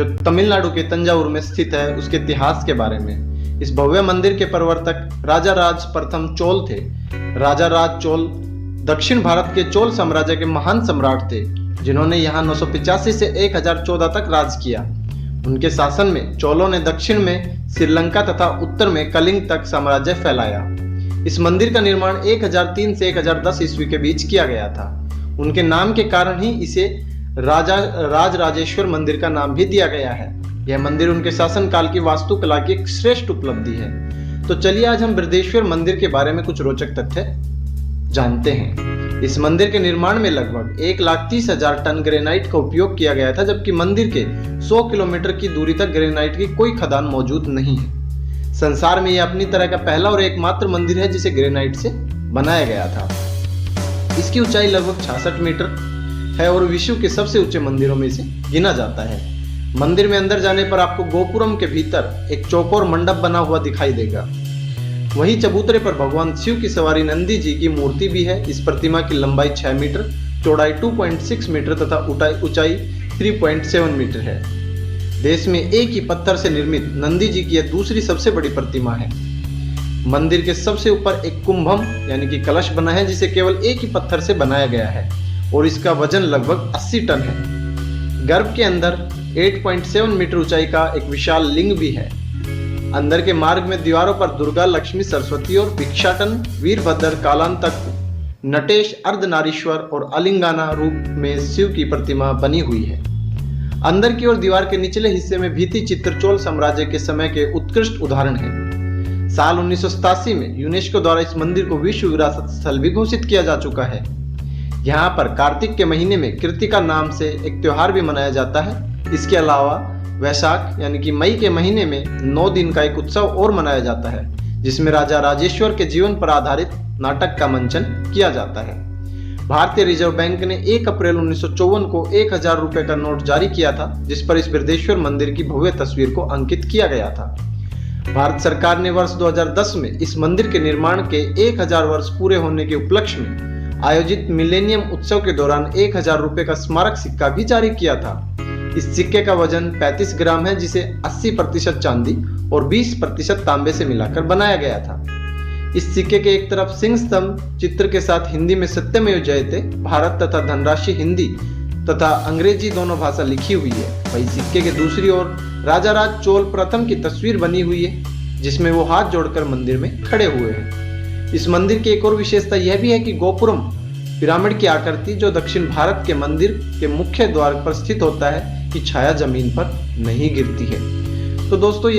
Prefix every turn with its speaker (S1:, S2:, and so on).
S1: जो तमिलनाडु के तंजावुर में स्थित है, उसके इतिहास के बारे में। इस भव्य मंदिर के प्रवर्तक राजा राज प्रथम चोल थे। राजा राज चोल दक्षिण भारत के चोल साम्राज्य के महान सम्राट थे, जिन्होंने यहाँ 985 से 1014 तक राज किया। उनके शासन में चोलों ने दक्षिण में श्रीलंका तथा उत्तर में कलिंग तक साम्राज्य फैलाया। इस मंदिर का निर्माण 1003 से 1010 ईस्वी के बीच किया गया था। उनके नाम के कारण ही इसे राजराजेश्वर मंदिर का नाम भी दिया गया है। यह मंदिर उनके शासनकाल की वास्तुकला की एक श्रेष्ठ उपलब्धि है। तो चलिए आज हम बृहदेश्वर मंदिर के बारे में कुछ रोचक तथ्य जानते हैं। इस मंदिर के निर्माण में लगभग 1,30,000 टन ग्रेनाइट का उपयोग किया गया था, जबकि मंदिर के 100 किलोमीटर की दूरी तक ग्रेनाइट की कोई खदान मौजूद नहीं है। संसार में यह अपनी तरह का पहला और एकमात्र मंदिर है जिसे ग्रेनाइट से बनाया गया था। इसकी ऊंचाई लगभग 66 मीटर है और विश्व के सबसे ऊंचे मंदिरों में से गिना जाता है। मंदिर में अंदर जाने पर आपको गोपुरम के भीतर एक चौकोर मंडप बना हुआ दिखाई देगा। वहीं चबूतरे पर भगवान शिव की सवारी नंदी जी की मूर्ति भी है। इस प्रतिमा की लंबाई 6 मीटर, चौड़ाई 2.6 मीटर तथा ऊंचाई 3.7 मीटर है। देश में एक ही पत्थर से निर्मित नंदी जी की यह दूसरी सबसे बड़ी प्रतिमा है। मंदिर के सबसे ऊपर एक कुंभम यानी कि कलश बना है, जिसे केवल एक ही पत्थर से बनाया गया है और इसका वजन लगभग 80 टन है। गर्भ के अंदर 8.7 मीटर ऊंचाई का एक विशाल लिंग भी है। अंदर के मार्ग में दीवारों पर दुर्गा, लक्ष्मी, सरस्वती और भिक्षाटन, वीरभद्र, कालांतक, नटेश, अर्धनारीश्वर और अलिंगाना रूप में शिव की प्रतिमा बनी हुई है। अंदर की ओर दीवार के निचले हिस्से में भित्ति चित्र चोल साम्राज्य के समय के उत्कृष्ट उदाहरण है। साल 1987 में यूनेस्को द्वारा इस मंदिर को विश्व विरासत स्थल भी घोषित किया जा चुका है। यहाँ पर कार्तिक के महीने में कृतिका नाम से एक त्योहार भी मनाया जाता है। इसके अलावा वैशाख यानी कि मई के महीने में 9 दिन का एक उत्सव और मनाया जाता है, जिसमें राजा राजेश्वर के जीवन पर आधारित नाटक का मंचन किया जाता है। भारतीय रिजर्व बैंक ने 1 अप्रैल 1954 को 1000 रुपए का नोट जारी किया था, जिस पर इस बृहदेश्वर मंदिर की भव्य तस्वीर को अंकित किया गया था। भारत सरकार ने वर्ष 2010 में इस मंदिर के निर्माण के 1000 वर्ष पूरे होने के उपलक्ष्य में आयोजित मिलेनियम उत्सव के दौरान 1000 रुपए का स्मारक सिक्का भी जारी किया था। इस सिक्के का वजन 35 ग्राम है, जिसे 80% चांदी और 20% तांबे से मिलाकर बनाया गया था। इस सिक्के के एक तरफ सिंह स्तंभ चित्र के साथ हिंदी में सत्यमेव जयते भारत तथा धनराशि हिंदी तथा अंग्रेजी दोनों भाषा लिखी हुई है। वहीं सिक्के के दूसरी ओर राजा राज चोल प्रथम की तस्वीर बनी हुई है, जिसमें वो हाथ जोड़कर मंदिर में खड़े हुए हैं। इस मंदिर की एक और विशेषता यह भी है कि गोपुरम पिरामिड की आकृति, जो दक्षिण भारत के मंदिर के मुख्य द्वार पर स्थित होता है, की छाया जमीन पर नहीं गिरती है। तो दोस्तों